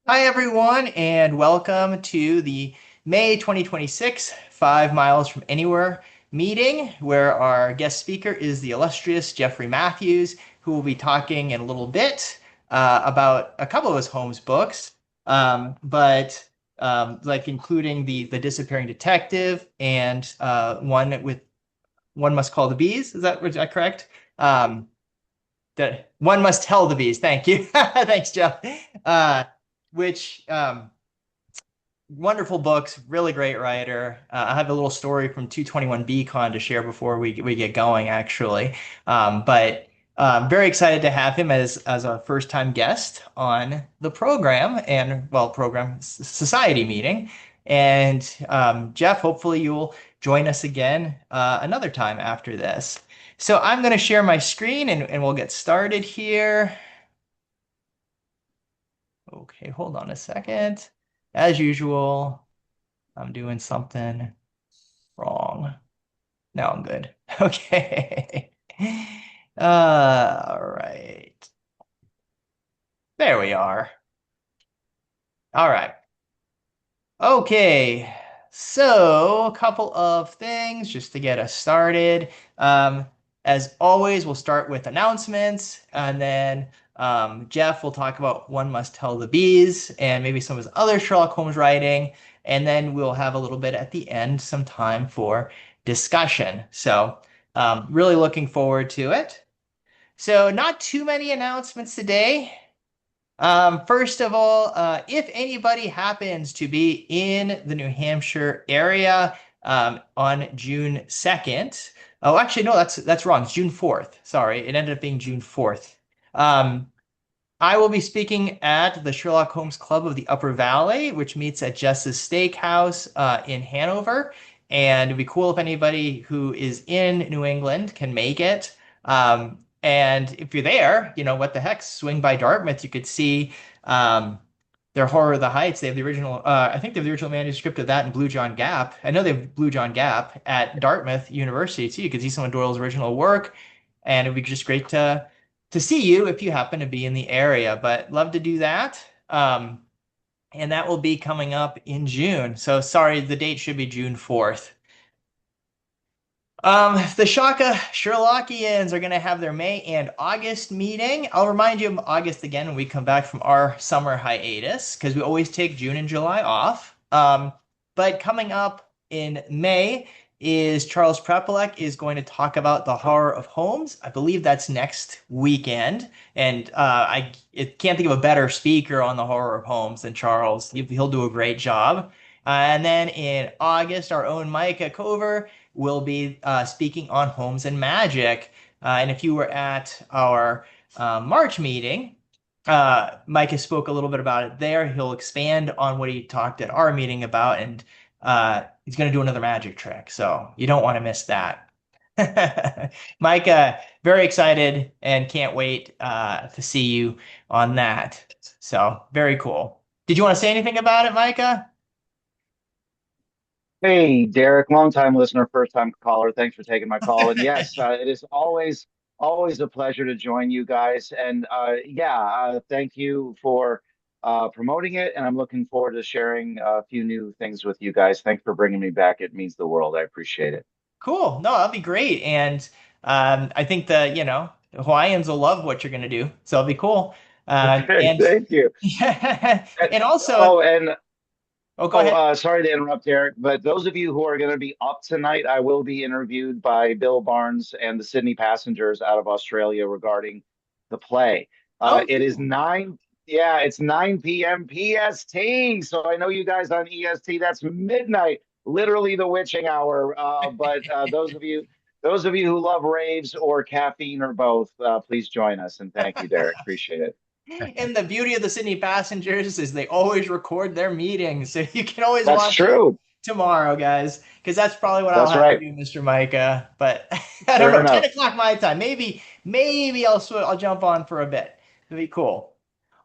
Hi, everyone, and welcome to the May 2026 5 Miles from Anywhere meeting, where our guest speaker is the illustrious Jeffrey Matthews, who will be talking in a little bit about a couple of his Holmes books, but like including the Disappearing Detective and one with One Must Call the Bees. Is that correct? Um, that One Must Tell the Bees. Thank you. Thanks, Jeff. Uh, which wonderful books, really great writer. I have a little story from 221 Con to share before we get going, actually. But very excited to have him as a first time guest on the program and program society meeting. And Jeff, hopefully you'll join us again another time after this. So I'm going to share my screen and we'll get started here. Okay, hold on a second. As usual, I'm doing something wrong. Now I'm good. Okay. All right. There we are. All right. Okay. So, a couple of things just to get us started. As always, we'll start with announcements, and then Jeff will talk about One Must Tell the Bees and maybe some of his other Sherlock Holmes writing. And then we'll have a little bit at the end, some time for discussion. So, really looking forward to it. So, not too many announcements today. First of all, if anybody happens to be in the New Hampshire area on June 2nd, oh, actually, no, that's wrong. It's June 4th. Sorry, it ended up being June 4th. Um, I will be speaking at the Sherlock Holmes Club of the Upper Valley, which meets at Jess's Steakhouse in Hanover. And it'd be cool if anybody who is in New England can make it. And if you're there, what the heck, swing by Dartmouth. You could see their Horror of the Heights. They have the original, I think they have the original manuscript of that in Blue John Gap. I know they have Blue John Gap at Dartmouth University too. You could see some of Doyle's original work, and it'd be just great to see you if you happen to be in the area. But love to do that. And that will be coming up in June. So sorry, the date should be June 4th. The Shaka Sherlockians are going to have their May and August meeting. I'll remind you of August again when we come back from our summer hiatus, because we always take June and July off. But coming up in May is Charles Prepelec is going to talk about the horror of Holmes. I believe that's next weekend. And I can't think of a better speaker on the horror of Holmes than Charles. He'll do a great job. And then in August, our own Micah Cover will be speaking on Holmes and Magic. And if you were at our March meeting, Micah spoke a little bit about it there. He'll expand on what he talked at our meeting about, and he's going to do another magic trick. So you don't want to miss that. Micah, very excited and can't wait to see you on that. So very cool. Did you want to say anything about it, Micah? Hey, Derek, longtime listener, first time caller. Thanks for taking my call. And yes, it is always a pleasure to join you guys. And thank you for promoting it. And I'm looking forward to sharing a few new things with you guys. Thanks for bringing me back. It means the world. I appreciate it. Cool. No, that'll be great. And I think the Hawaiians will love what you're going to do. So it'll be cool. And Thank you. yeah, And, and also, oh, and oh, go ahead. Sorry to interrupt, Eric, but those of you who are going to be up tonight, I will be interviewed by Bill Barnes and the Sydney Passengers out of Australia regarding the play. Oh, It is cool. it's 9 p.m. PST. So I know you guys on EST, that's midnight, literally the witching hour. But those of you who love raves or caffeine or both, please join us. And thank you, Derek. Appreciate it. And the beauty of the Sydney Passengers is they always record their meetings, so you can always That's watch it true. tomorrow, guys. Because that's probably what I'll That's have to right. do, Mr. Micah. But I don't Fair know, 10 enough. o'clock my time. Maybe I'll jump on for a bit. It'll be cool.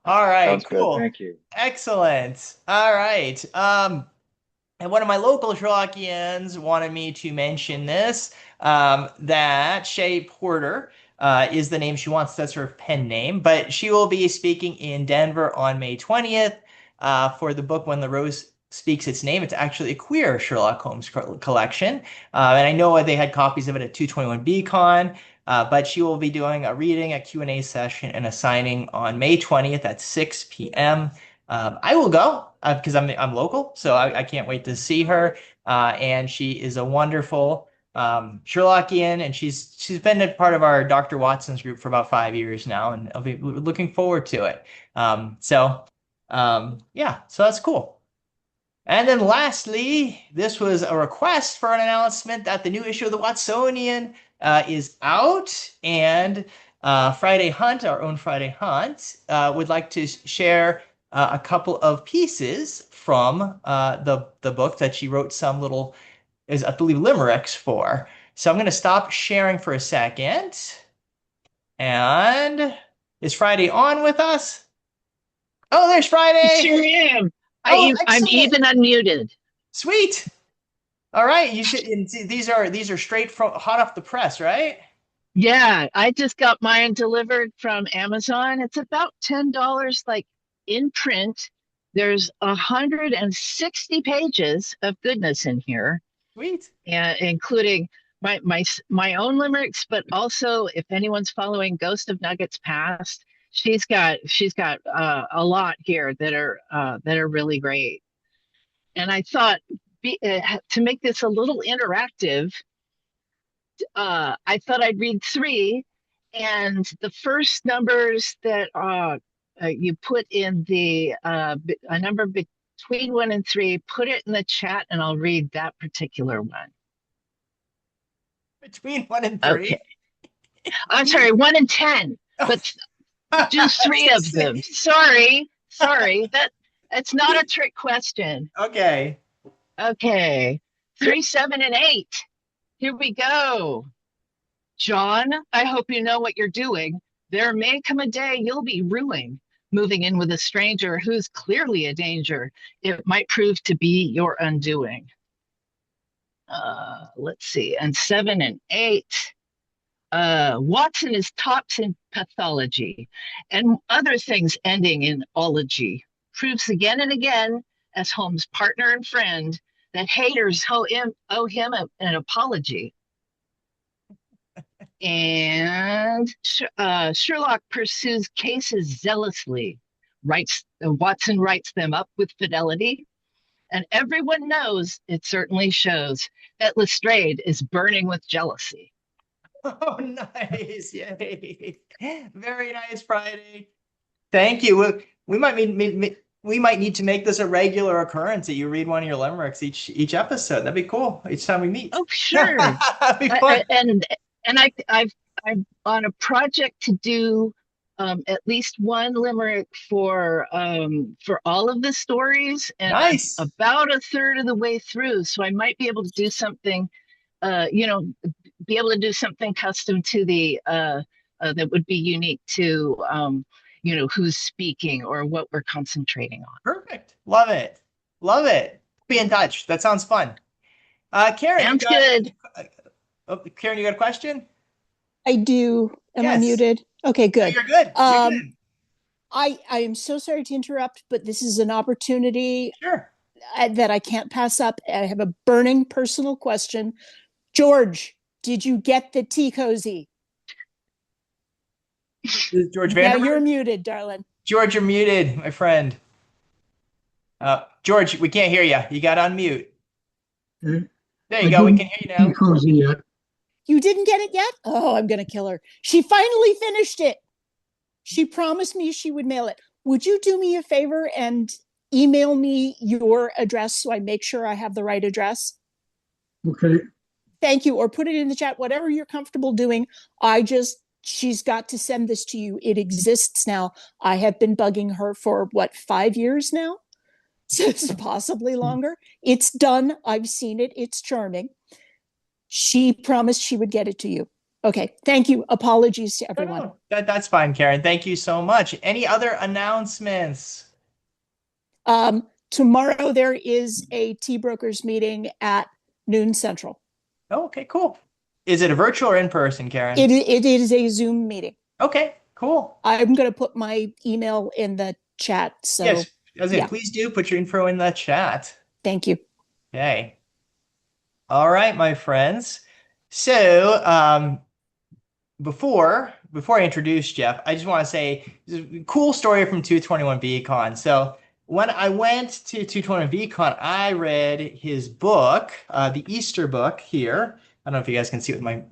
All right, Sounds good. cool. Thank you. Excellent. All right. And one of my local Sherlockians wanted me to mention this, that Shay Porter is the name she wants. That's her pen name, but she will be speaking in Denver on May 20th. for the book When the Rose Speaks Its Name. It's actually a queer Sherlock Holmes collection. And I know they had copies of it at 221 Con, but she will be doing a reading, a Q&A session, and a signing on May 20th at 6 p.m. I will go because I'm local, so I can't wait to see her. And she is a wonderful Sherlockian, and she's been a part of our Dr. Watson's group for about 5 years now, and I'll be looking forward to it. Yeah, so that's cool. And then lastly, this was a request for an announcement that the new issue of the Watsonian is out, and Friday Hunt, our own Friday Hunt, would like to share a couple of pieces from the book that she wrote some little, is I believe, limericks for. So I'm going to stop sharing for a second. And is Friday on with us? Oh, there's I Friday. sure am. Oh, I'm excellent. even unmuted. Sweet. All right. You should. And these are straight from hot off the press, right? Yeah, I just got mine delivered from Amazon. It's about $10, like in print. There's 160 pages of goodness in here, Sweet. and including my own limericks, but also if anyone's following Ghost of Nuggets Past, she's got a lot here that are really great. And I thought to make this a little interactive, I thought I'd read three, and the first numbers that you put in a number between one and three, put it in the chat, and I'll read that particular one. Between 1 and 3. Okay. I'm sorry, 1 and 10, but do three of them. Sorry, that's not a trick question. Okay. Okay, 3, 7, and 8. Here we go. John, I hope you know what you're doing. There may come a day you'll be ruing, moving in with a stranger who's clearly a danger. It might prove to be your undoing. Let's see. And 7 and 8. Watson is tops in pathology and other things ending in ology. Proves again and again, as Holmes' partner and friend, that haters owe him an apology. And Sherlock pursues cases zealously. Watson writes them up with fidelity, and everyone knows, it certainly shows, that Lestrade is burning with jealousy. Oh, nice. Yay. Very nice, Friday. Thank you. We might need to make this a regular occurrence that you read one of your limericks each episode. That'd be cool. Each time we meet. Oh, sure. That'd be fun. And I'm on a project to do at least one limerick for all of the stories, and Nice. I'm about a third of the way through, so I might be able to do something, be able to do something custom to the that would be unique to who's speaking or what we're concentrating on. Perfect. Love it. Love it. Be in touch. That sounds fun. Karen, Sounds good. Karen, you got a question? I do. Am I Yes. muted? Okay, No, good. you're good. You're good. I am so sorry to interrupt, but this is an opportunity Sure. that I can't pass up. I have a burning personal question. George, did you get the tea cozy? This is George Now Vanderbilt. you're muted, darling. George, you're muted, my friend. George, we can't hear you. You got to unmute. There you go. We can hear you now. Cozy yet. You didn't get it yet? Oh, I'm going to kill her. She finally finished it. She promised me she would mail it. Would you do me a favor and email me your address so I make sure I have the right address? Okay. Thank you. Or put it in the chat, whatever you're comfortable doing. She's got to send this to you. It exists now. I have been bugging her for 5 years now? So it's possibly longer. It's done. I've seen it. It's charming. She promised she would get it to you. Okay. Thank you. Apologies to everyone. No, that's fine, Karen. Thank you so much. Any other announcements? Tomorrow there is a tea brokers meeting at noon Central. Oh, okay, cool. Is it a virtual or in person, Karen? It is a Zoom meeting. Okay, cool. I'm going to put my email in the chat. So yes, I was gonna, Yeah. please do put your info in the chat. Thank you. Okay. All right, my friends. So, before I introduce Jeff, I just want to say cool story from 221 VCon. So when I went to 221 VCon, I read his book, the Easter book here. I don't know if you guys can see it with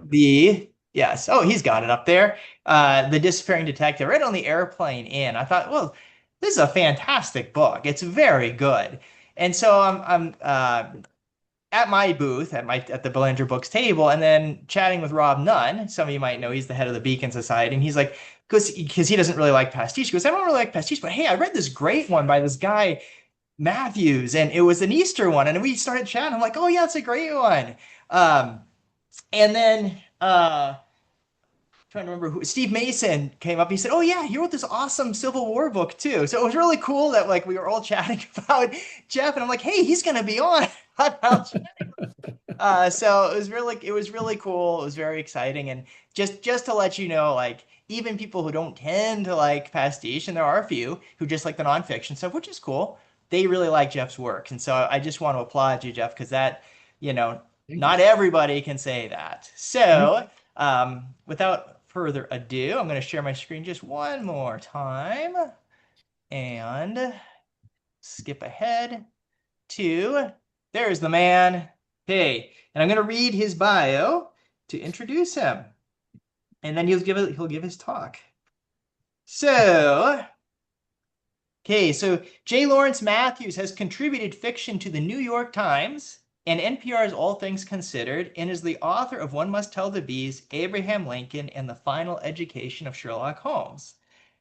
the yes. Oh, he's got it up there. The Disappearing Detective, right on the airplane in. I thought, well, this is a fantastic book. It's very good. And so I'm at my booth at the Belanger Books table, and then chatting with Rob Nunn. Some of you might know he's the head of the Beacon Society, and he's like, because he doesn't really like pastiche. He goes, I don't really like pastiche, but hey, I read this great one by this guy Matthews, and it was an Easter one, and we started chatting. I'm like, oh yeah, it's a great one. And then trying to remember who Steve Mason came up. He said, "Oh yeah, he wrote this awesome Civil War book too." So it was really cool that like we were all chatting about Jeff, and I'm like, "Hey, he's gonna be on." So it was really cool. It was very exciting, and just to let you know, like even people who don't tend to like pastiche, and there are a few who just like the nonfiction stuff, which is cool. They really like Jeff's work, and so I just want to applaud you, Jeff, because that you know Thank not you. everybody can say that. So without further ado, I'm going to share my screen just one more time and skip ahead to there's the man. Hey, and I'm going to read his bio to introduce him, and then he'll give his talk. So, okay, so J. Lawrence Matthews has contributed fiction to the New York Times and NPR's All Things Considered, and is the author of One Must Tell the Bees, Abraham Lincoln, and The Final Education of Sherlock Holmes.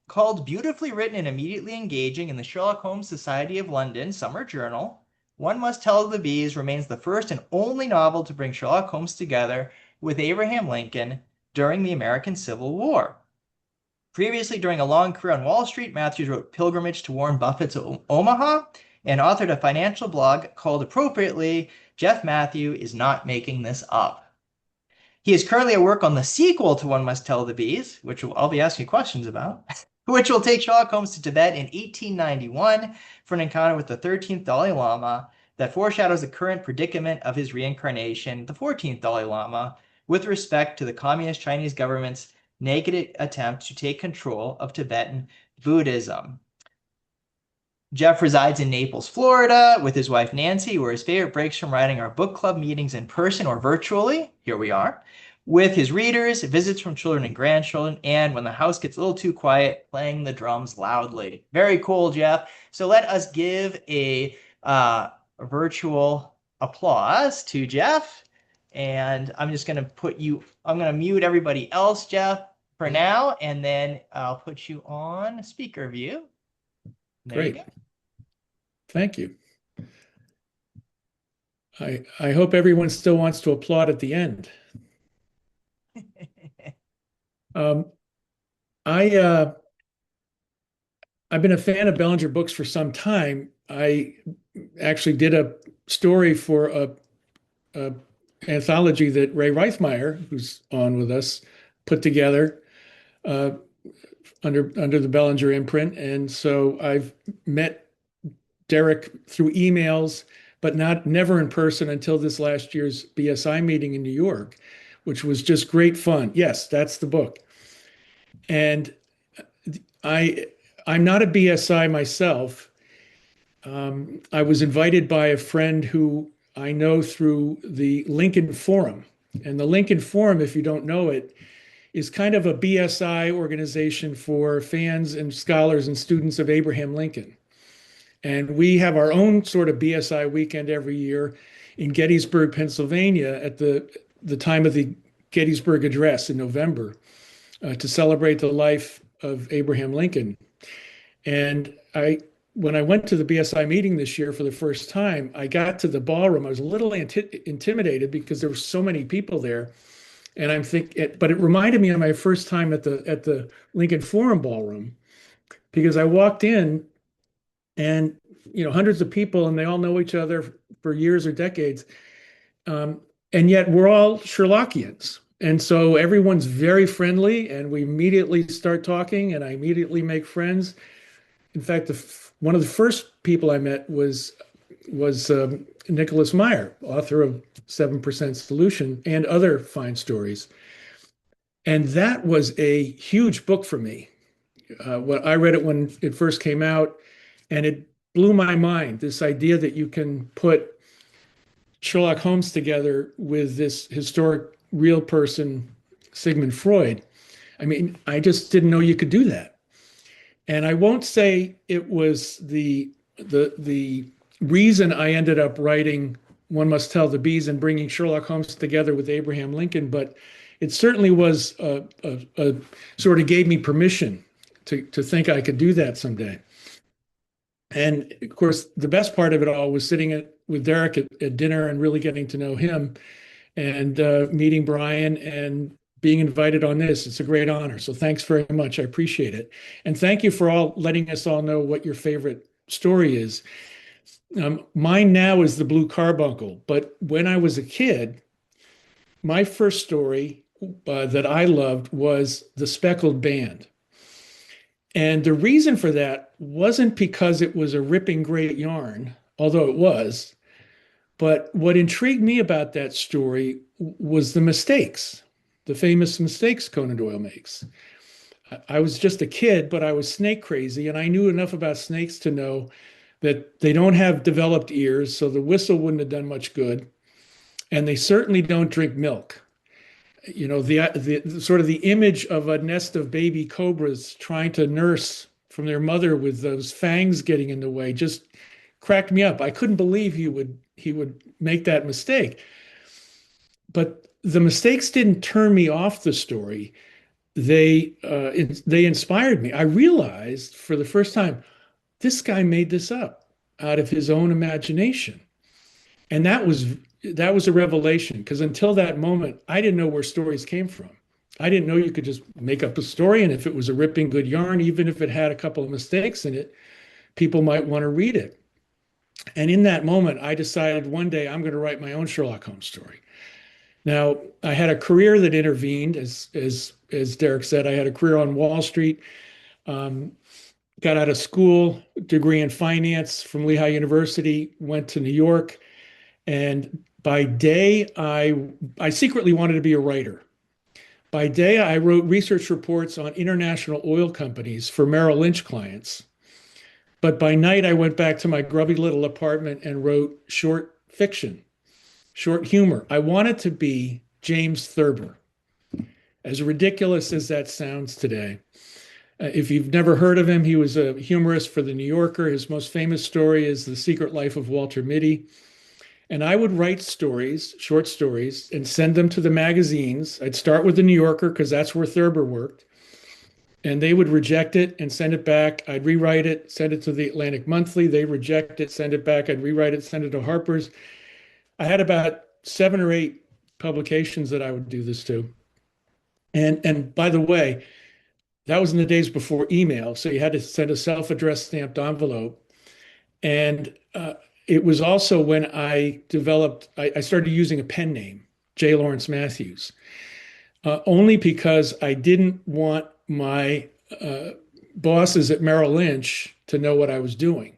Called beautifully written and immediately engaging in the Sherlock Holmes Society of London Summer Journal, One Must Tell the Bees remains the first and only novel to bring Sherlock Holmes together with Abraham Lincoln during the American Civil War. Previously, during a long career on Wall Street, Matthews wrote Pilgrimage to Warren Buffett's Omaha and authored a financial blog called appropriately, Jeff Matthew is Not Making This Up. He is currently at work on the sequel to One Must Tell the Bees, which I'll be asking questions about, which will take Sherlock Holmes to Tibet in 1891 for an encounter with the 13th Dalai Lama that foreshadows the current predicament of his reincarnation, the 14th Dalai Lama, with respect to the communist Chinese government's negative attempt to take control of Tibetan Buddhism. Jeff resides in Naples, Florida, with his wife Nancy, where his favorite breaks from writing are book club meetings in person or virtually. Here we are. With his readers, visits from children and grandchildren, and when the house gets a little too quiet, playing the drums loudly. Very cool, Jeff. So let us give a virtual applause to Jeff. And I'm just going to I'm going to mute everybody else, Jeff, for now, and then I'll put you on speaker view. There you Great. go. Thank you. I hope everyone still wants to applaud at the end. I've been a fan of Bellinger books for some time. I actually did a story for a anthology that Ray Reithmeyer, who's on with us, put together under the Bellinger imprint. And so I've met Derek through emails, but never in person until this last year's BSI meeting in New York, which was just great fun. Yes, that's the book. And I'm not a BSI myself. I was invited by a friend who I know through the Lincoln Forum. And the Lincoln Forum, if you don't know it, is kind of a BSI organization for fans and scholars and students of Abraham Lincoln. And we have our own sort of BSI weekend every year in Gettysburg, Pennsylvania, at the time of the Gettysburg Address in November to celebrate the life of Abraham Lincoln. And when I went to the BSI meeting this year for the first time, I got to the ballroom. I was a little intimidated because there were so many people there. And I'm thinking, but it reminded me of my first time at the Lincoln Forum ballroom, because I walked in and hundreds of people, and they all know each other for years or decades, and yet we're all Sherlockians, and so everyone's very friendly, and we immediately start talking, and I immediately make friends. In fact, one of the first people I met was Nicholas Meyer, author of 7% Solution and other fine stories. And that was a huge book for me. When I read it when it first came out, and it blew my mind. This idea that you can put Sherlock Holmes together with this historic real person, Sigmund Freud. I mean, I just didn't know you could do that. And I won't say it was the reason I ended up writing One Must Tell the Bees and bringing Sherlock Holmes together with Abraham Lincoln, but it certainly was a sort of gave me permission to think I could do that someday. And of course, the best part of it all was sitting with Derek at dinner and really getting to know him and meeting Brian and being invited on this. It's a great honor. So thanks very much. I appreciate it. And thank you for all letting us all know what your favorite story is. Mine now is the Blue Carbuncle, but when I was a kid, my first story that I loved was The Speckled Band. And the reason for that wasn't because it was a ripping great yarn, although it was, but what intrigued me about that story was the mistakes, the famous mistakes Conan Doyle makes. I was just a kid, but I was snake crazy, and I knew enough about snakes to know that they don't have developed ears, so the whistle wouldn't have done much good, and they certainly don't drink milk. You know, the sort of the image of a nest of baby cobras trying to nurse from their mother with those fangs getting in the way just cracked me up. I couldn't believe he would make that mistake. But the mistakes didn't turn me off the story. They inspired me. I realized for the first time, this guy made this up out of his own imagination. And that was a revelation, because until that moment, I didn't know where stories came from. I didn't know you could just make up a story, and if it was a ripping good yarn, even if it had a couple of mistakes in it, people might want to read it. And in that moment, I decided one day I'm going to write my own Sherlock Holmes story. Now, I had a career that intervened, as Derek said. I had a career on Wall Street, got out of school, degree in finance from Lehigh University, went to New York, and by day, I secretly wanted to be a writer. By day, I wrote research reports on international oil companies for Merrill Lynch clients. But by night, I went back to my grubby little apartment and wrote short fiction, short humor. I wanted to be James Thurber, as ridiculous as that sounds today. If you've never heard of him, he was a humorist for The New Yorker. His most famous story is The Secret Life of Walter Mitty. And I would write stories, short stories, and send them to the magazines. I'd start with The New Yorker because that's where Thurber worked. And they would reject it and send it back. I'd rewrite it, send it to the Atlantic Monthly. They reject it, send it back. I'd rewrite it, send it to Harper's. I had about 7 or 8 publications that I would do this to. And by the way, that was in the days before email. So you had to send a self-addressed stamped envelope. And it was also when I started using a pen name, J. Lawrence Matthews, only because I didn't want my bosses at Merrill Lynch to know what I was doing.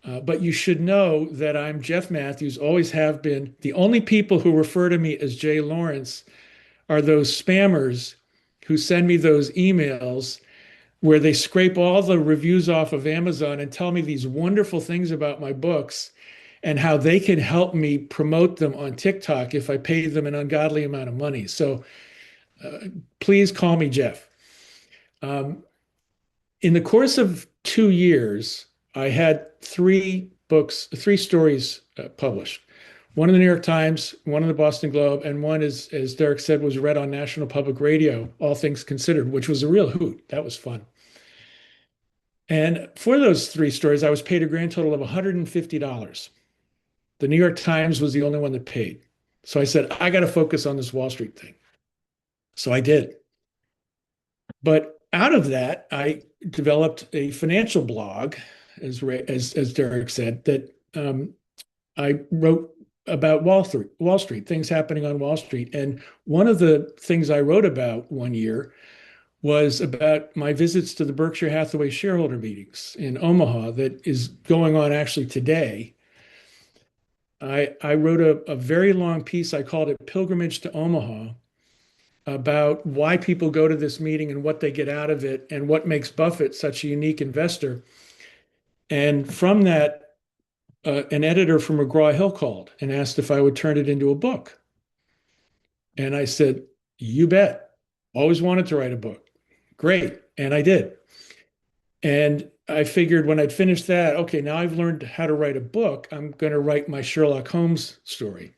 But you should know that I'm Jeff Matthews, always have been. The only people who refer to me as J. Lawrence are those spammers who send me those emails where they scrape all the reviews off of Amazon and tell me these wonderful things about my books and how they can help me promote them on TikTok if I pay them an ungodly amount of money. So please call me Jeff. In the course of 2 years, I had 3 stories published. One in the New York Times, one in the Boston Globe, and one, as Derek said, was read on National Public Radio, All Things Considered, which was a real hoot. That was fun. And for those 3 stories, I was paid a grand total of $150. The New York Times was the only one that paid. So I said, I got to focus on this Wall Street thing. So I did. But out of that, I developed a financial blog, as Derek said, that I wrote about Wall Street, things happening on Wall Street. And one of the things I wrote about one year was about my visits to the Berkshire Hathaway shareholder meetings in Omaha that is going on actually today. I wrote a very long piece. I called it Pilgrimage to Omaha, about why people go to this meeting and what they get out of it and what makes Buffett such a unique investor. And from that, an editor from McGraw-Hill called and asked if I would turn it into a book. And I said, you bet. Always wanted to write a book. Great. And I did. And I figured when I'd finished that, okay, now I've learned how to write a book. I'm going to write my Sherlock Holmes story.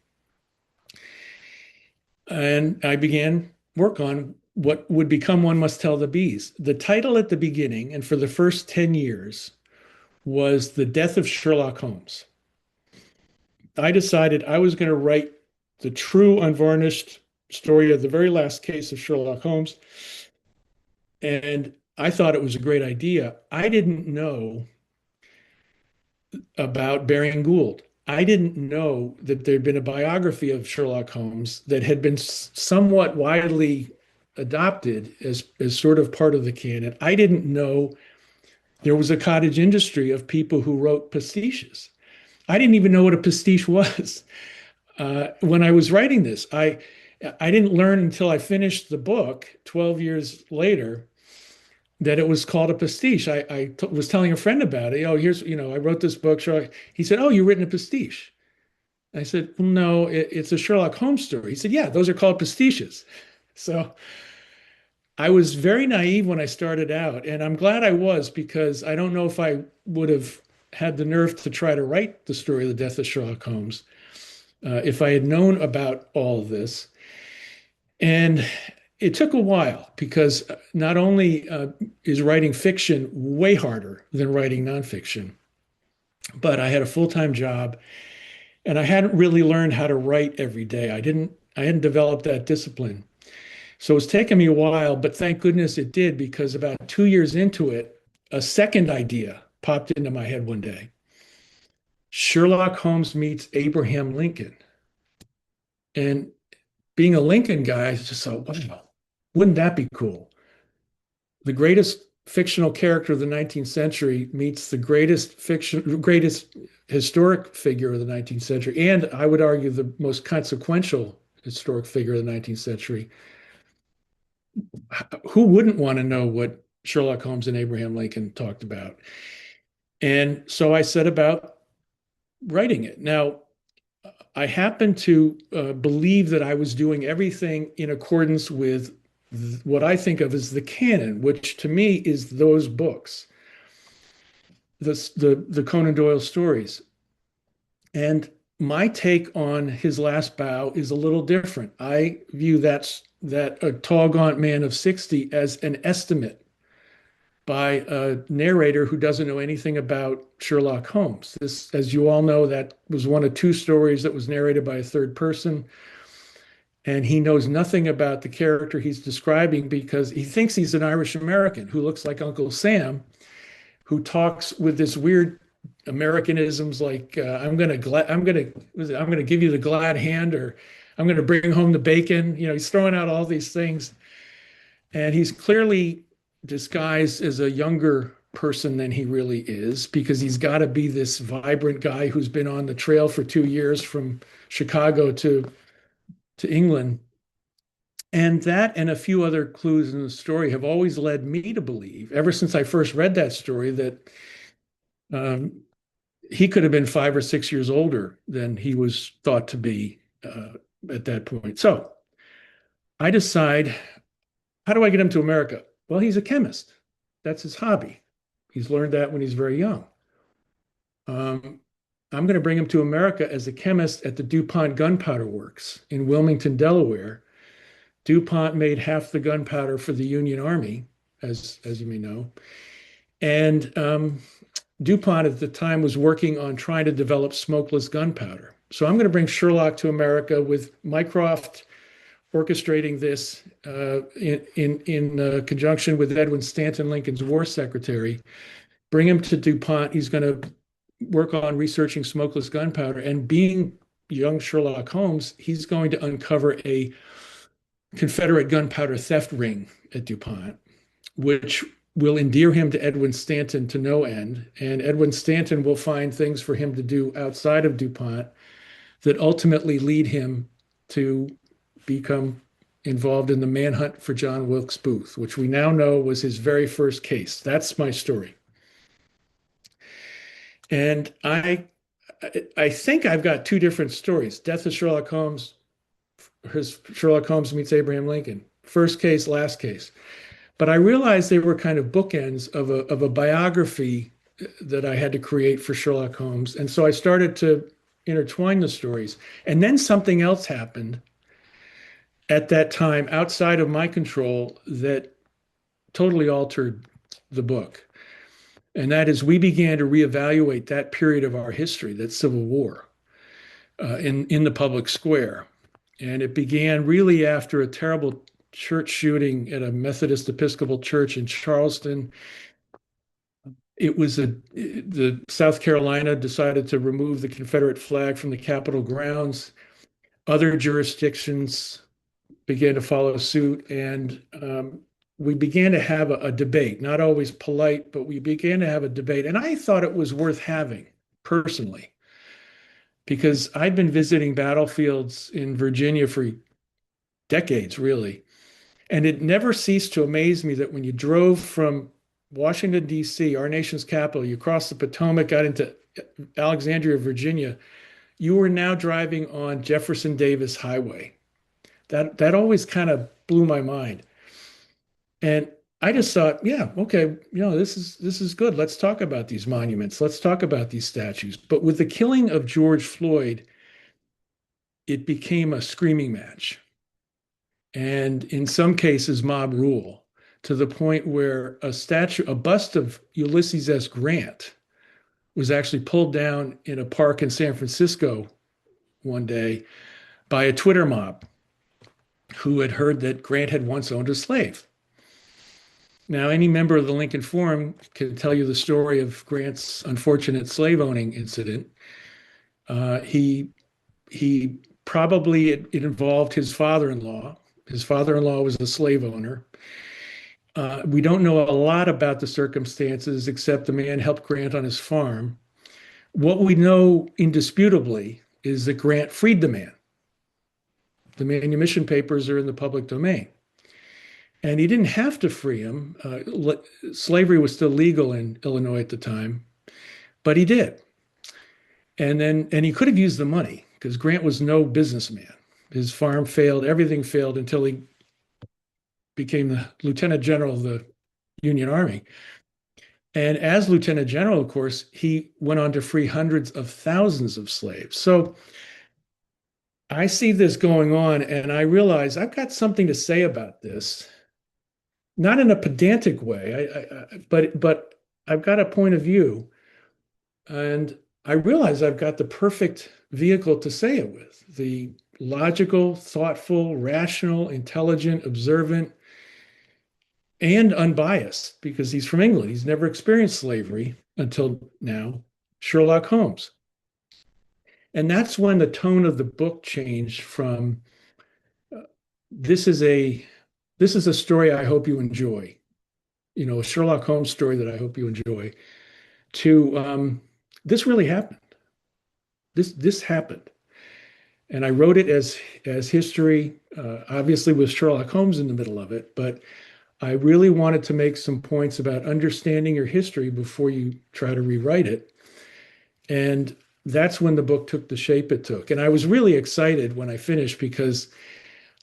And I began work on what would become One Must Tell the Bees. The title at the beginning and for the first 10 years was The Death of Sherlock Holmes. I decided I was going to write the true, unvarnished story of the very last case of Sherlock Holmes. And I thought it was a great idea. I didn't know about Baring Gould. I didn't know that there'd been a biography of Sherlock Holmes that had been somewhat widely adopted as sort of part of the canon. I didn't know there was a cottage industry of people who wrote pastiches. I didn't even know what a pastiche was. When I was writing this, I didn't learn until I finished the book 12 years later that it was called a pastiche. I was telling a friend about it. Oh, here's, I wrote this book. He said, oh, you've written a pastiche. I said, well, no, it's a Sherlock Holmes story. He said, yeah, those are called pastiches. So I was very naive when I started out, and I'm glad I was, because I don't know if I would have had the nerve to try to write the story of the death of Sherlock Holmes if I had known about all of this. And it took a while, because not only is writing fiction way harder than writing nonfiction, but I had a full-time job and I hadn't really learned how to write every day. I hadn't developed that discipline. So it's taken me a while, but thank goodness it did, because about 2 years into it, a second idea popped into my head one day. Sherlock Holmes meets Abraham Lincoln. And being a Lincoln guy, I just thought, wow, wouldn't that be cool? The greatest fictional character of the 19th century meets the greatest historic figure of the 19th century, and I would argue the most consequential historic figure of the 19th century. Who wouldn't want to know what Sherlock Holmes and Abraham Lincoln talked about? And so I set about writing it. Now, I happen to believe that I was doing everything in accordance with what I think of as the canon, which to me is those books, the Conan Doyle stories. And my take on His Last Bow is a little different. I view that a tall, gaunt man of 60 as an estimate by a narrator who doesn't know anything about Sherlock Holmes. This, as you all know, that was one of two stories that was narrated by a third person. And he knows nothing about the character he's describing, because he thinks he's an Irish American who looks like Uncle Sam, who talks with this weird Americanisms like I'm gonna give you the glad hand, or I'm gonna bring home the bacon. He's throwing out all these things, and he's clearly disguised as a younger person than he really is, because he's got to be this vibrant guy who's been on the trail for 2 years from Chicago to England. And that and a few other clues in the story have always led me to believe, ever since I first read that story, that he could have been 5 or 6 years older than he was thought to be at that point. So I decide, how do I get him to America? Well, he's a chemist. That's his hobby. He's learned that when he's very young. I'm going to bring him to America as a chemist at the DuPont Gunpowder Works in Wilmington, Delaware. DuPont made half the gunpowder for the Union Army, as you may know. And DuPont at the time was working on trying to develop smokeless gunpowder. So I'm going to bring Sherlock to America with Mycroft orchestrating this in conjunction with Edwin Stanton, Lincoln's war secretary. Bring him to DuPont. He's going to work on researching smokeless gunpowder. And being young Sherlock Holmes, he's going to uncover a Confederate gunpowder theft ring at DuPont. which will endear him to Edwin Stanton to no end. And Edwin Stanton will find things for him to do outside of DuPont that ultimately lead him to become involved in the manhunt for John Wilkes Booth, which we now know was his very first case. That's my story. And I think I've got two different stories. Death of Sherlock Holmes, his Sherlock Holmes meets Abraham Lincoln. First case, last case. But I realized they were kind of bookends of a biography that I had to create for Sherlock Holmes. And so I started to intertwine the stories. And then something else happened at that time outside of my control that totally altered the book. And that is, we began to reevaluate that period of our history, that Civil War, in the public square. And it began really after a terrible church shooting at a Methodist Episcopal church in Charleston. It was the South Carolina decided to remove the Confederate flag from the Capitol grounds. Other jurisdictions began to follow suit, and we began to have a debate, not always polite, but we began to have a debate. And I thought it was worth having personally, because I'd been visiting battlefields in Virginia for decades, really. And it never ceased to amaze me that when you drove from Washington, D.C., our nation's capital, you crossed the Potomac, got into Alexandria, Virginia, you were now driving on Jefferson Davis Highway. That always kind of blew my mind. And I just thought, yeah, okay, this is good. Let's talk about these monuments. Let's talk about these statues. But with the killing of George Floyd, it became a screaming match. And in some cases, mob rule, to the point where a bust of Ulysses S. Grant was actually pulled down in a park in San Francisco one day by a Twitter mob who had heard that Grant had once owned a slave. Now, any member of the Lincoln Forum can tell you the story of Grant's unfortunate slave owning incident. He probably, it involved his father-in-law. His father-in-law was a slave owner. We don't know a lot about the circumstances, except the man helped Grant on his farm. What we know indisputably is that Grant freed the man. The manumission papers are in the public domain. And he didn't have to free him. Slavery was still legal in Illinois at the time, but he did. And he could have used the money, because Grant was no businessman. His farm failed, everything failed, until he became the lieutenant general of the Union Army. And as lieutenant general, of course, he went on to free hundreds of thousands of slaves. So I see this going on, and I realize I've got something to say about this, not in a pedantic way, but I've got a point of view, and I realize I've got the perfect vehicle to say it with: the logical, thoughtful, rational, intelligent, observant, and unbiased, because he's from England. He's never experienced slavery until now, Sherlock Holmes. And that's when the tone of the book changed from this is a story I hope you enjoy, a Sherlock Holmes story that I hope you enjoy, to this really happened. This happened. And I wrote it as history, obviously with Sherlock Holmes in the middle of it, but I really wanted to make some points about understanding your history before you try to rewrite it. And that's when the book took the shape it took. And I was really excited when I finished, because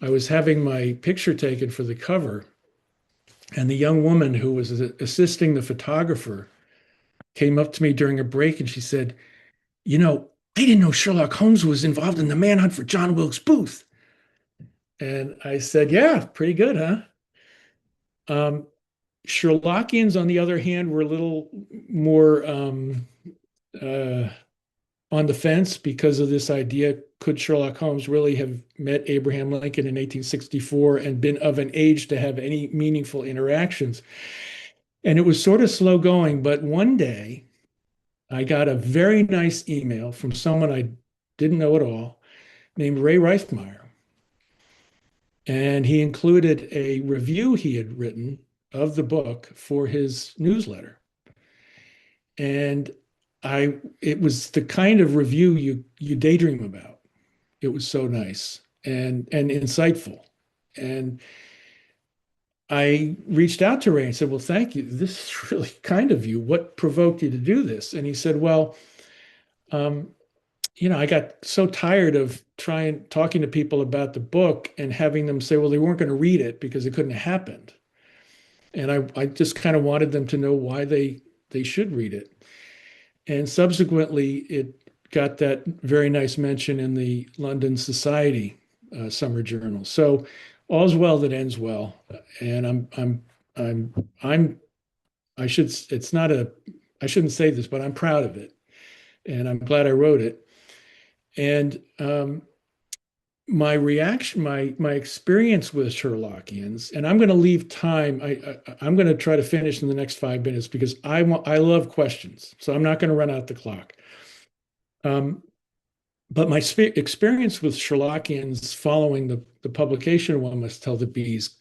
I was having my picture taken for the cover, and the young woman who was assisting the photographer came up to me during a break, and she said, I didn't know Sherlock Holmes was involved in the manhunt for John Wilkes Booth. And I said, yeah, pretty good, huh? Sherlockians, on the other hand, were a little more on the fence because of this idea: could Sherlock Holmes really have met Abraham Lincoln in 1864 and been of an age to have any meaningful interactions? And it was sort of slow going, but one day I got a very nice email from someone I didn't know at all, named Ray Reifmeyer. And he included a review he had written of the book for his newsletter. And it was the kind of review you daydream about. It was so nice and insightful. And I reached out to Ray and said, "Well, thank you. This is really kind of you. What provoked you to do this?" And he said, "Well, um, I got so tired of talking to people about the book and having them say, well, they weren't going to read it because it couldn't have happened. And I just kind of wanted them to know why they should read it." And subsequently, it got that very nice mention in the London Society Summer Journal. So all's well that ends well. And I'm I should it's not a I shouldn't say this, but I'm proud of it, and I'm glad I wrote it. And my reaction, my experience with Sherlockians, and I'm going to leave time. I'm going to try to finish in the next 5 minutes because I love questions, so I'm not going to run out the clock. But my experience with Sherlockians following the publication of One Must Tell the Bees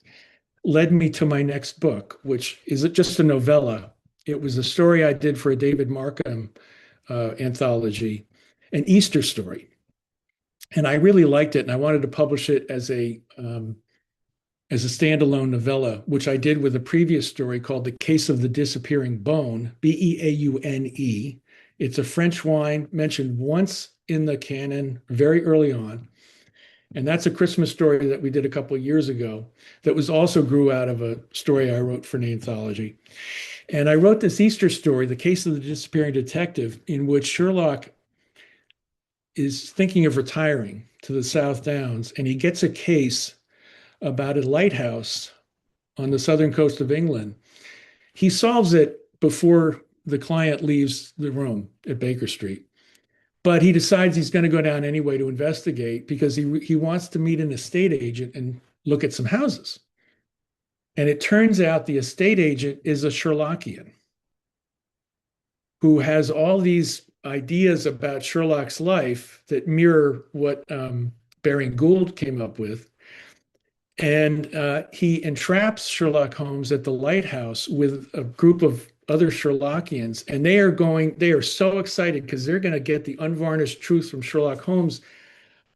led me to my next book, which is just a novella. It was a story I did for a David Markham anthology, an Easter story. And I really liked it, and I wanted to publish it as a standalone novella, which I did with a previous story called The Case of the Disappearing Bone, Beaune. It's a French wine mentioned once in the canon very early on. And that's a Christmas story that we did a couple of years ago that was also grew out of a story I wrote for an anthology. And I wrote this Easter story, The Case of the Disappearing Detective, in which Sherlock is thinking of retiring to the South Downs, and he gets a case about a lighthouse on the southern coast of England. He solves it before the client leaves the room at Baker Street, but he decides he's going to go down anyway to investigate because he wants to meet an estate agent and look at some houses. And it turns out the estate agent is a Sherlockian who has all these ideas about Sherlock's life that mirror what Baring Gould came up with. And he entraps Sherlock Holmes at the lighthouse with a group of other Sherlockians. And they are so excited because they're going to get the unvarnished truth from Sherlock Holmes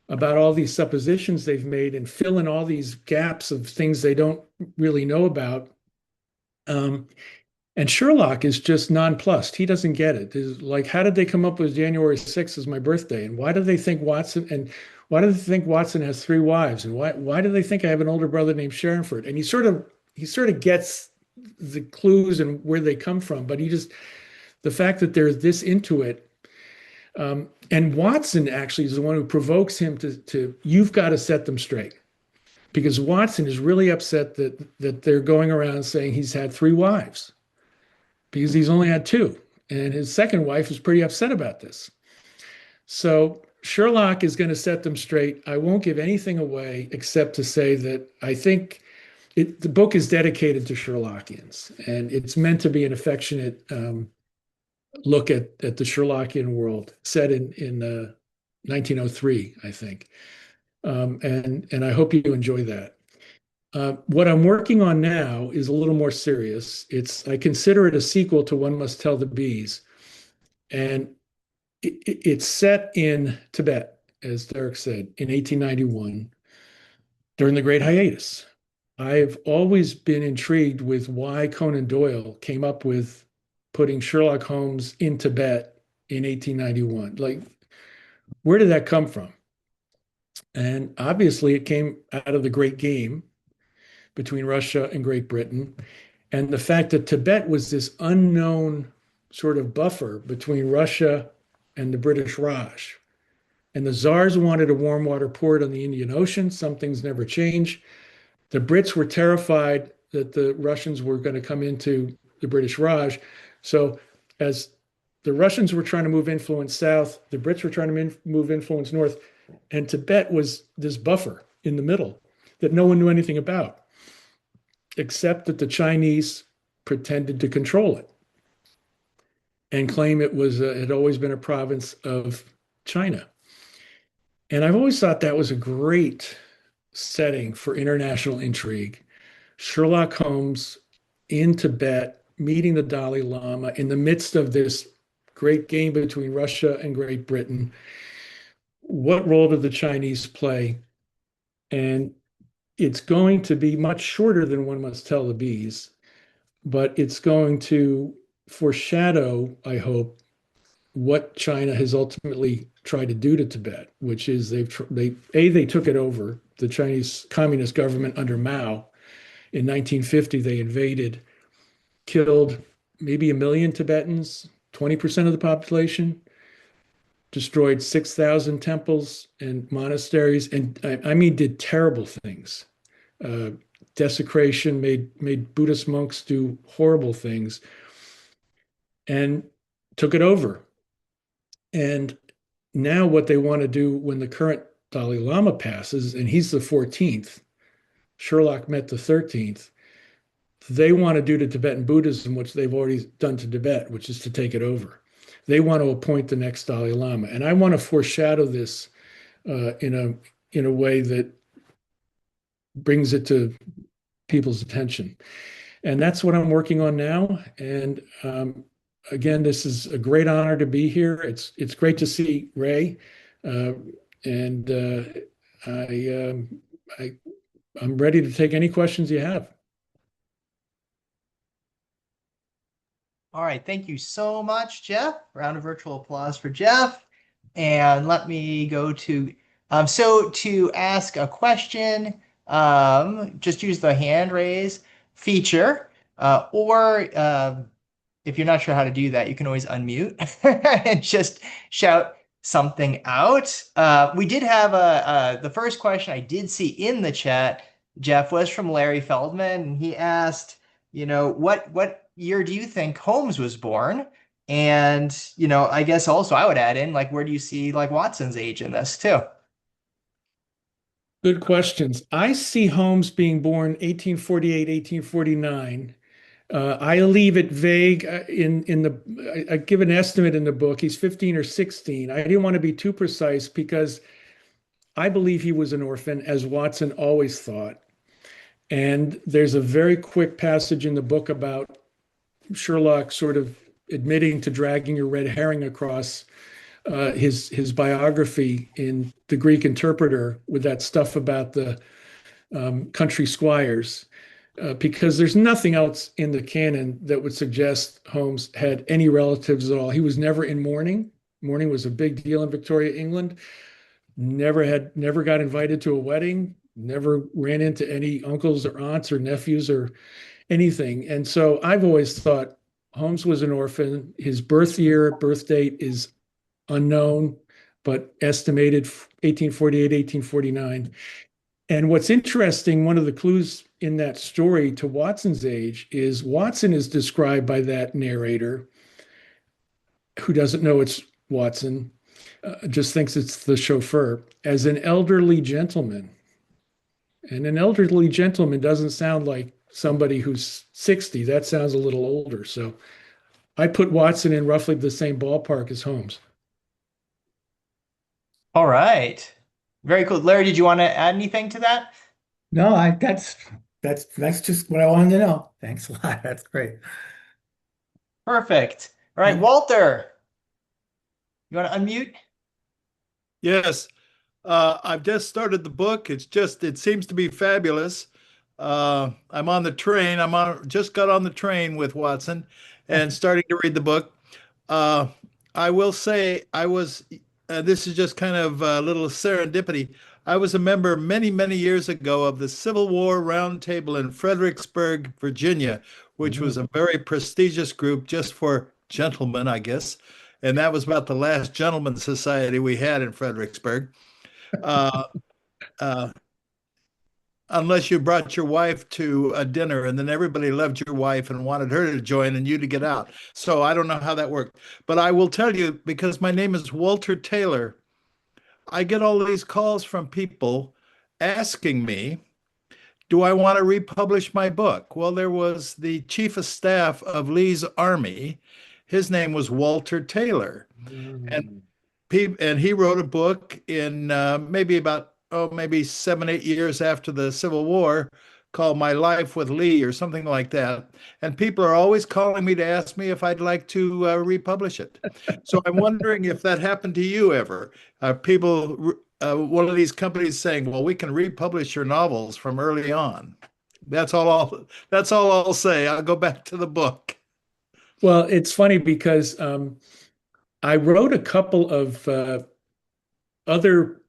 about all these suppositions they've made and fill in all these gaps of things they don't really know about. And Sherlock is just nonplussed. He doesn't get it. It's like, how did they come up with January 6th as my birthday? And why do they think Watson has three wives? And why do they think I have an older brother named Sherrinford? And he sort of gets the clues and where they come from, but the fact that they're this into it. And Watson actually is the one who provokes him to you've got to set them straight. Because Watson is really upset that they're going around saying he's had three wives, because he's only had two. And his second wife is pretty upset about this. So Sherlock is going to set them straight. I won't give anything away except to say that I think the book is dedicated to Sherlockians, and it's meant to be an affectionate look at the Sherlockian world set in 1903, I think. And I hope you enjoy that. What I'm working on now is a little more serious. I consider it a sequel to One Must Tell the Bees. And it's set in Tibet, as Derek said, in 1891 during the Great Hiatus. I've always been intrigued with why Conan Doyle came up with putting Sherlock Holmes in Tibet in 1891. Like, where did that come from? And obviously, it came out of the Great Game between Russia and Great Britain. And the fact that Tibet was this unknown sort of buffer between Russia and the British Raj. And the Tsars wanted a warm water port on the Indian Ocean. Some things never change. The Brits were terrified that the Russians were going to come into the British Raj. So as the Russians were trying to move influence south, the Brits were trying to move influence north, and Tibet was this buffer in the middle that no one knew anything about, except that the Chinese pretended to control it and claim it had always been a province of China. And I've always thought that was a great setting for international intrigue. Sherlock Holmes in Tibet, meeting the Dalai Lama in the midst of this great game between Russia and Great Britain. What role did the Chinese play? And it's going to be much shorter than One Must Tell the Bees, but it's going to foreshadow, I hope, what China has ultimately tried to do to Tibet, which is they took it over. The Chinese Communist government under Mao in 1950, they invaded, killed maybe 1 million Tibetans, 20% of the population, destroyed 6,000 temples and monasteries, and I mean did terrible things. Uh, Desecration, made Buddhist monks do horrible things, and took it over. And now what they want to do when the current Dalai Lama passes, and he's the 14th, Sherlock met the 13th, they want to do to Tibetan Buddhism, which they've already done to Tibet, which is to take it over. They want to appoint the next Dalai Lama. And I want to foreshadow this in a way that brings it to people's attention. And that's what I'm working on now. And again, this is a great honor to be here. It's great to see Ray, and I'm ready to take any questions you have. All right, thank you so much, Jeff. Round of virtual applause for Jeff. And let me go to, so to ask a question, just use the hand raise feature, or if you're not sure how to do that, you can always unmute and just shout something out. We did have the first question I did see in the chat, Jeff, was from Larry Feldman, and he asked, what year do you think Holmes was born? And, I guess also I would add in, like, where do you see like Watson's age in this too? Good questions. I see Holmes being born 1848, 1849. I leave it vague I give an estimate in the book. He's 15 or 16. I didn't want to be too precise because I believe he was an orphan, as Watson always thought. And there's a very quick passage in the book about Sherlock sort of admitting to dragging a red herring across his biography in The Greek Interpreter with that stuff about the country squires, because there's nothing else in the canon that would suggest Holmes had any relatives at all. He was never in mourning. Mourning was a big deal in Victoria, England. Never got invited to a wedding, never ran into any uncles or aunts or nephews or anything. And so I've always thought Holmes was an orphan. His birth date is unknown, but estimated 1848, 1849. And what's interesting, one of the clues in that story to Watson's age is Watson is described by that narrator, who doesn't know it's Watson, just thinks it's the chauffeur, as an elderly gentleman. And an elderly gentleman doesn't sound like somebody who's 60. That sounds a little older. So I put Watson in roughly the same ballpark as Holmes. All right. Very cool. Larry, did you want to add anything to that? No, that's just what I wanted to know. Thanks a lot. That's great. Perfect. All right, Walter, you want to unmute? Yes. I've just started the book. It seems to be fabulous. I'm on the train. Just got on the train with Watson and starting to read the book. I will say this is just kind of a little serendipity. I was a member many, many years ago of the Civil War Roundtable in Fredericksburg, Virginia, which was a very prestigious group just for gentlemen, I guess. And that was about the last gentleman's society we had in Fredericksburg. Unless you brought your wife to a dinner and then everybody loved your wife and wanted her to join and you to get out. So I don't know how that worked. But I will tell you, because my name is Walter Taylor, I get all these calls from people asking me, do I want to republish my book? Well, there was the chief of staff of Lee's army. His name was Walter Taylor. And he wrote a book in maybe 7, 8 years after the Civil War called My Life with Lee or something like that. And people are always calling me to ask me if I'd like to republish it. So I'm wondering if that happened to you ever. One of these companies saying, "Well, we can republish your novels from early on." That's all I'll say. I'll go back to the book. Well, it's funny because I wrote a couple of other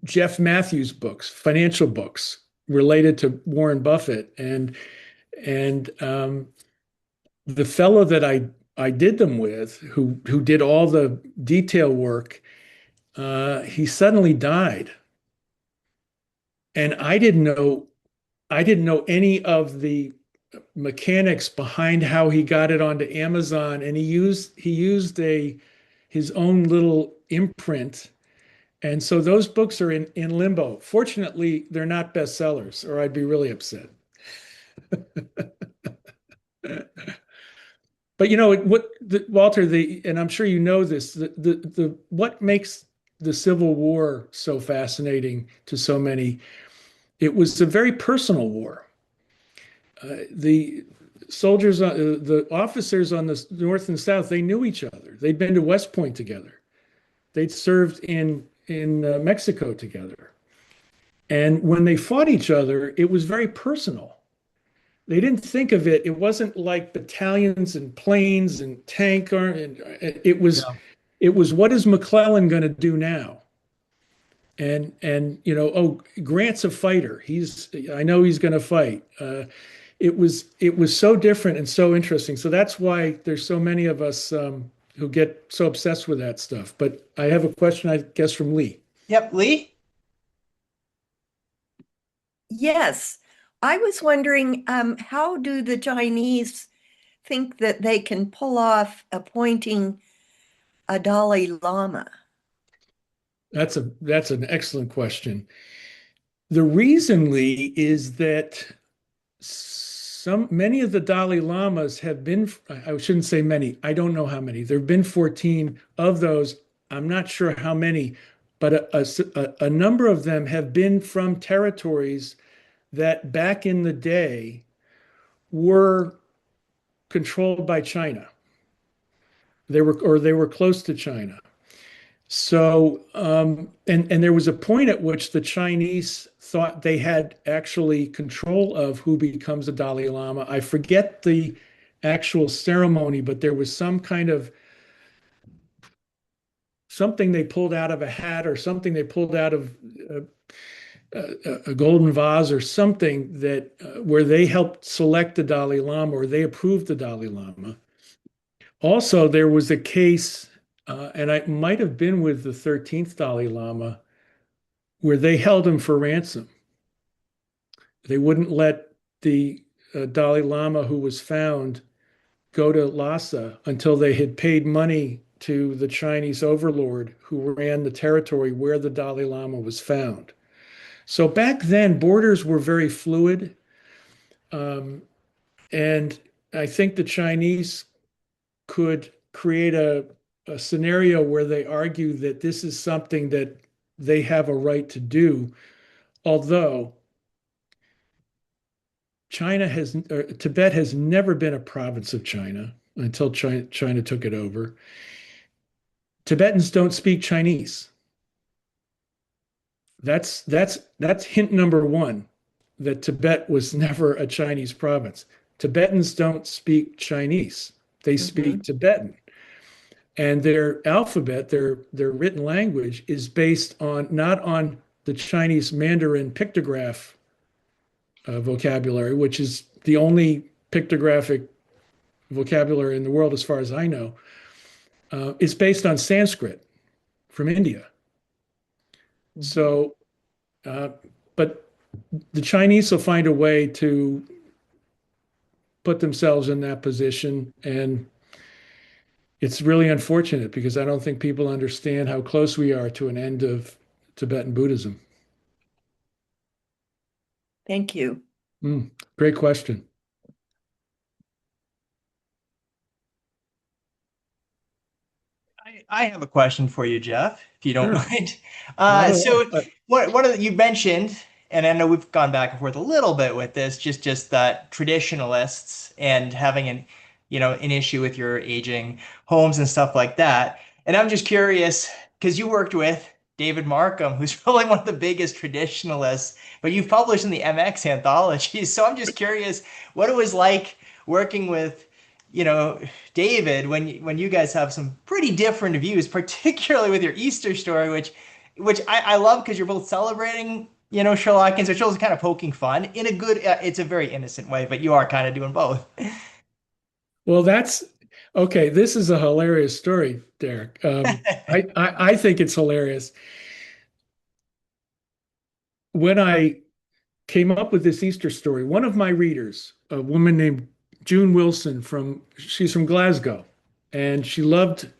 Jeff Matthews books, financial books related to Warren Buffett, and the fellow that I did them with, who did all the detail work, he suddenly died, and I didn't know any of the mechanics behind how he got it onto Amazon, and he used his own little imprint. And so those books are in limbo. Fortunately, they're not bestsellers, or I'd be really upset. But Walter, and I'm sure you know this, what makes the Civil War so fascinating to so many, it was a very personal war. The the officers on the North and South, they knew each other. They'd been to West Point together. They'd served in Mexico together. And when they fought each other, it was very personal. They didn't think of it. It wasn't like battalions and planes and it was Yeah. it was what is McClellan going to do now? And oh, Grant's a fighter. I know he's going to fight. It was so different and so interesting. So that's why there's so many of us who get so obsessed with that stuff. But I have a question, I guess, from Lee. Yep, Lee? Yes, I was wondering, how do the Chinese think that they can pull off appointing a Dalai Lama? That's an excellent question. The reason, Lee, is that many of the Dalai Lamas have been, I shouldn't say many, I don't know how many. There have been 14 of those. I'm not sure how many, but a number of them have been from territories that back in the day were controlled by China. They were close to China. So, and there was a point at which the Chinese thought they had actually control of who becomes a Dalai Lama. I forget the actual ceremony, but there was some kind of something they pulled out of a hat or something they pulled out of a golden vase or something that where they helped select the Dalai Lama or they approved the Dalai Lama. Also, there was a case, and I might have been with the 13th Dalai Lama, where they held him for ransom. They wouldn't let the Dalai Lama who was found go to Lhasa until they had paid money to the Chinese overlord who ran the territory where the Dalai Lama was found. So back then, borders were very fluid. And I think the Chinese could create a scenario where they argue that this is something that they have a right to do, although Tibet has never been a province of China until China took it over. Tibetans don't speak Chinese. That's hint number one, that Tibet was never a Chinese province. Tibetans don't speak Chinese. They speak Tibetan. And their alphabet, their written language, is based not on the Chinese Mandarin pictograph vocabulary, which is the only pictographic vocabulary in the world as far as I know. It's based on Sanskrit from India. So, but the Chinese will find a way to put themselves in that position. And it's really unfortunate because I don't think people understand how close we are to an end of Tibetan Buddhism. Thank you. Great question. I have a question for you, Jeff, if you don't Sure. mind. Not at So all. you mentioned and I know we've gone back and forth a little bit with this, just that traditionalists and having an issue with your aging homes and stuff like that. And I'm just curious because you worked with David Markham, who's probably one of the biggest traditionalists, but you've published in the MX anthologies. So I'm just curious what it was like working with, David when you guys have some pretty different views, particularly with your Easter story, which I love because you're both celebrating, Sherlockians, which is kind of poking fun in a good, it's a very innocent way, but you are kind of doing both. Well, that's okay. This is a hilarious story, Derek. I think it's hilarious. When I came up with this Easter story, one of my readers, a woman named June Wilson she's from Glasgow, and she loved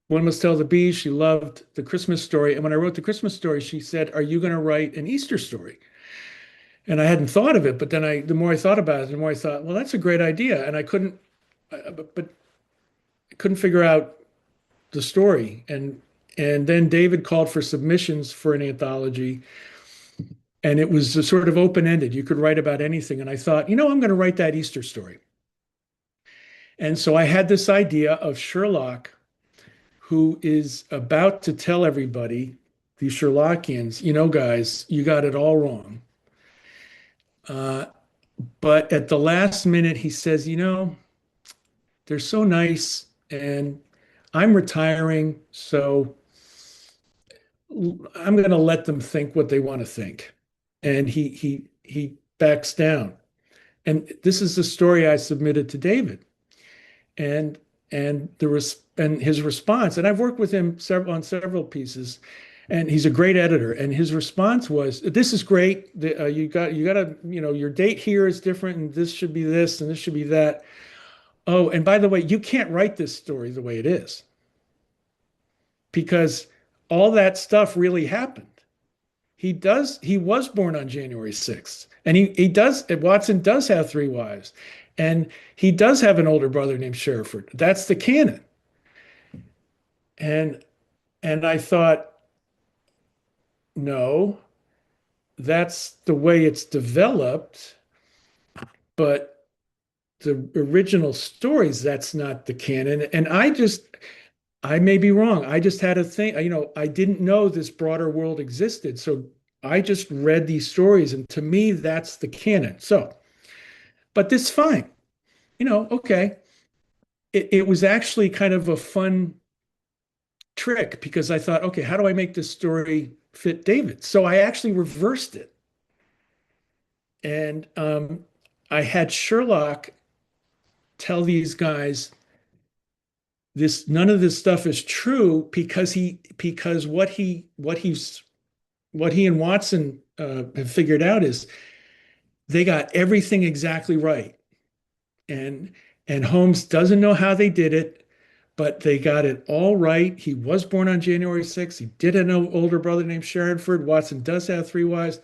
One Must Tell the Bees. She loved the Christmas story. And when I wrote the Christmas story, she said, "Are you going to write an Easter story?" And I hadn't thought of it, but then the more I thought about it, the more I thought, well, that's a great idea. And I couldn't, but I couldn't figure out the story. And then David called for submissions for an anthology, and it was a sort of open-ended. You could write about anything. And I thought, I'm going to write that Easter story. And so I had this idea of Sherlock, who is about to tell everybody, these Sherlockians, guys, you got it all wrong. But at the last minute, he says, they're so nice, and I'm retiring, so I'm going to let them think what they want to think. And he backs down. And this is the story I submitted to David. And his response, and I've worked with him on several pieces, and he's a great editor. And his response was, "This is great. You got to, your date here is different, and this should be this, and this should be that. Oh, and by the way, you can't write this story the way it is, because all that stuff really happened. He was born on January 6th, and Watson does have 3 wives, and he does have an older brother named Sherford. That's the canon." And I thought, no, that's the way it's developed, but the original stories, that's not the canon. And I may be wrong. I just had a thing, I didn't know this broader world existed. So I just read these stories, and to me, that's the canon. So, but this is fine. Okay. It was actually kind of a fun trick, because I thought, okay, how do I make this story fit David? So I actually reversed it. And I had Sherlock tell these guys, none of this stuff is true, because what he and Watson have figured out is they got everything exactly right. And Holmes doesn't know how they did it, but they got it all right. He was born on January 6th. He did have an older brother named Sherford. Watson does have 3 wives,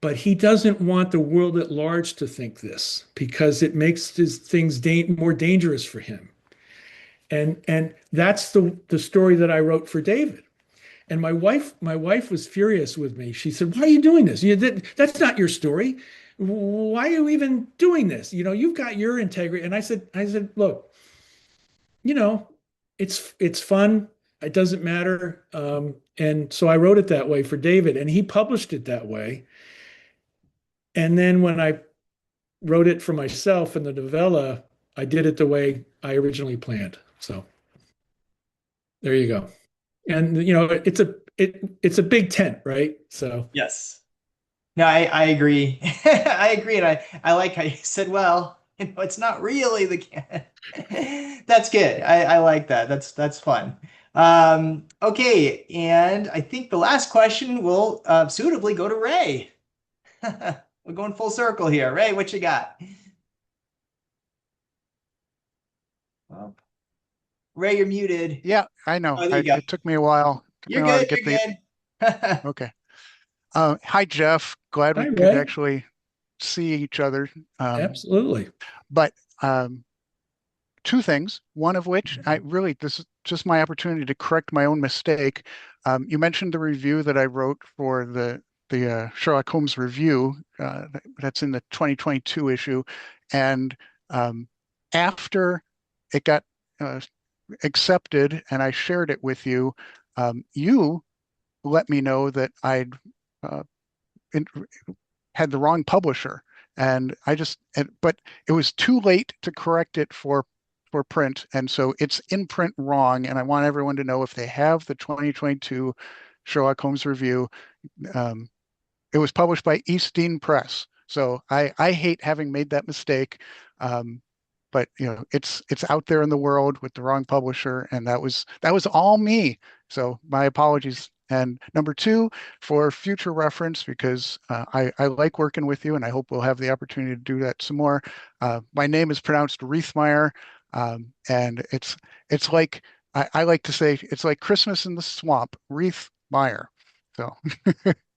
but he doesn't want the world at large to think this, because it makes things more dangerous for him. And that's the story that I wrote for David. And my wife was furious with me. She said, "Why are you doing this? That's not your story. Why are you even doing this? You've got your integrity." And I said, "Look, it's fun. It doesn't matter." And so I wrote it that way for David, and he published it that way. And then when I wrote it for myself in the novella, I did it the way I originally planned. So there you go. And it's a big tent, right? So Yes. No, I agree. I agree. And I like how you said, well, it's not really the canon. That's good. I like that. That's fun. Okay. And I think the last question will suitably go to Ray. We're going full circle here. Ray, what you got? Well, Ray, you're muted. Yeah, I know. Oh, there you go. It took me a while. You're good. You're good. Okay. Hi, Jeff. Glad we Hi, could Ray. actually see each other. Absolutely. But 2 things. One of which this is just my opportunity to correct my own mistake. You mentioned the review that I wrote for the the Sherlock Holmes review that's in the 2022 issue, and after it got accepted and I shared it with you, you let me know that I'd uh, in, had the wrong publisher, and but it was too late to correct it for print, and so it's in print wrong. And I want everyone to know, if they have the 2022 Sherlock Holmes review, um, it was published by Eastdean Press. So I hate having made that mistake. Um, but it's out there in the world with the wrong publisher, and that was all me. So my apologies. And number two, for future reference, because I like working with you, and I hope we'll have the opportunity to do that some more. My name is pronounced Riethmeyer, and it's like I like to say, it's like Christmas in the swamp, Riethmeyer. So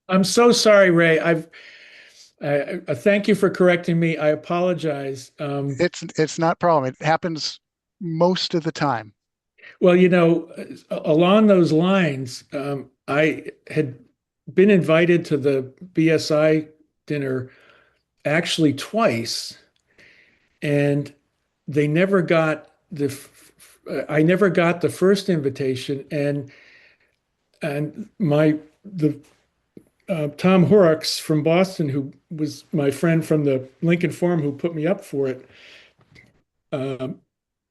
I'm so sorry, Ray. I thank you for correcting me. I apologize. it's not a problem. It happens most of the time. Well, along those lines, I had been invited to the BSI dinner actually twice, and they never got I never got the first invitation, and the Tom Horrocks from Boston, who was my friend from the Lincoln Forum, who put me up for it,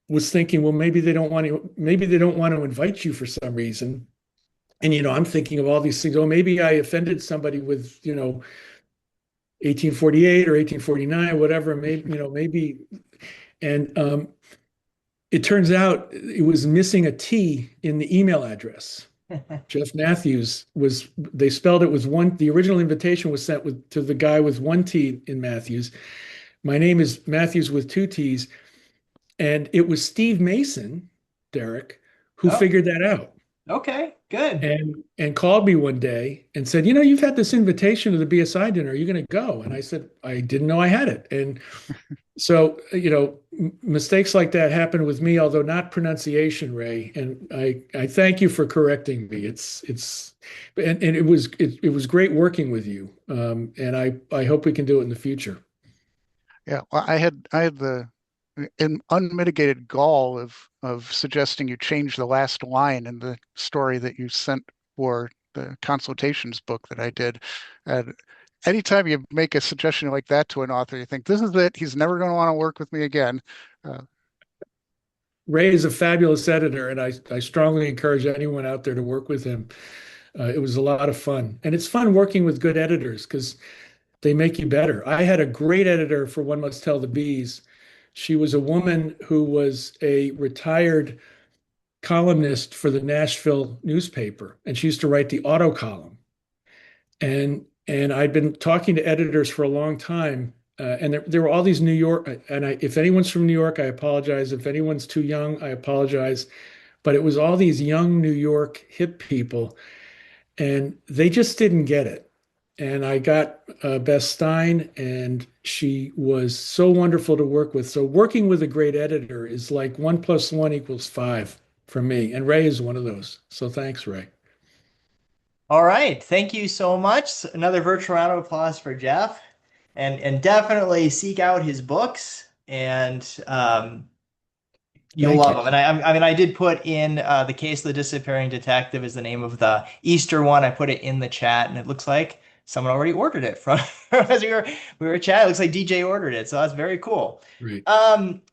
was thinking, well, maybe they don't want to invite you for some reason. And I'm thinking of all these things. Oh, maybe I offended somebody with 1848 or 1849, whatever. Maybe. And it turns out it was missing a T in the email address. Jeff Matthews they spelled it with one. The original invitation was sent to the guy with one T in Matthews. My name is Matthews with two T's. And it was Steve Mason, Derek, who figured that out. Okay, good. And called me one day and said, you've had this invitation to the BSI dinner. Are you going to go? And I said, I didn't know I had it. And so, mistakes like that happen with me, although not pronunciation, Ray. And I thank you for correcting me. And it was great working with you. And I hope we can do it in the future. Yeah, well, I had the an unmitigated gall of suggesting you change the last line in the story that you sent for the consultations book that I did. And anytime you make a suggestion like that to an author, you think, this is it. He's never going to want to work with me again. Ray is a fabulous editor, and I strongly encourage anyone out there to work with him. It was a lot of fun. And it's fun working with good editors because they make you better. I had a great editor for One Must Tell the Bees. She was a woman who was a retired columnist for the Nashville newspaper, and she used to write the auto column. And I'd been talking to editors for a long time, and there were all these New York. And if anyone's from New York, I apologize. If anyone's too young, I apologize. But it was all these young New York hip people, and they just didn't get it. And I got Beth Stein, and she was so wonderful to work with. So working with a great editor is like 1 + 1 = 5 for me. And Ray is one of those. So thanks, Ray. All right. Thank you so much. Another virtual round of applause for Jeff. And definitely seek out his books, and you'll love them. And I did put in The Case of the Disappearing Detective is the name of the Easter one. I put it in the chat, and it looks like someone already ordered it from as we were chatting. It looks like DJ ordered it, so that's very cool. Great.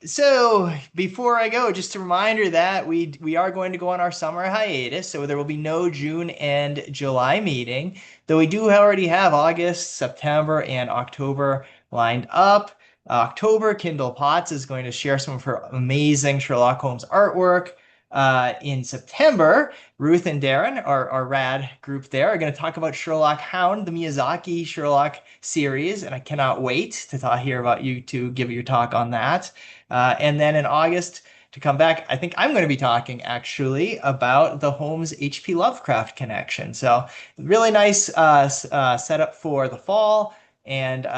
So before I go, just a reminder that we are going to go on our summer hiatus, so there will be no June and July meeting, though we do already have August, September, and October lined up. October, Kindle Potts is going to share some of her amazing Sherlock Holmes artwork. In September, Ruth and Darren, our rad group there, are going to talk about Sherlock Hound, the Miyazaki Sherlock series, and I cannot wait to hear about you to give your talk on that. And then in August, to come back, I think I'm going to be talking actually about the Holmes H.P. Lovecraft connection. So really nice setup for the fall. And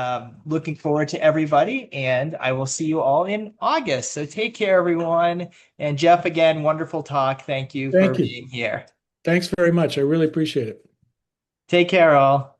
looking forward to everybody. And I will see you all in August. So take care, everyone. And Jeff, again, wonderful talk. Thank you for being here. Thanks very much. I really appreciate it. Take care, all.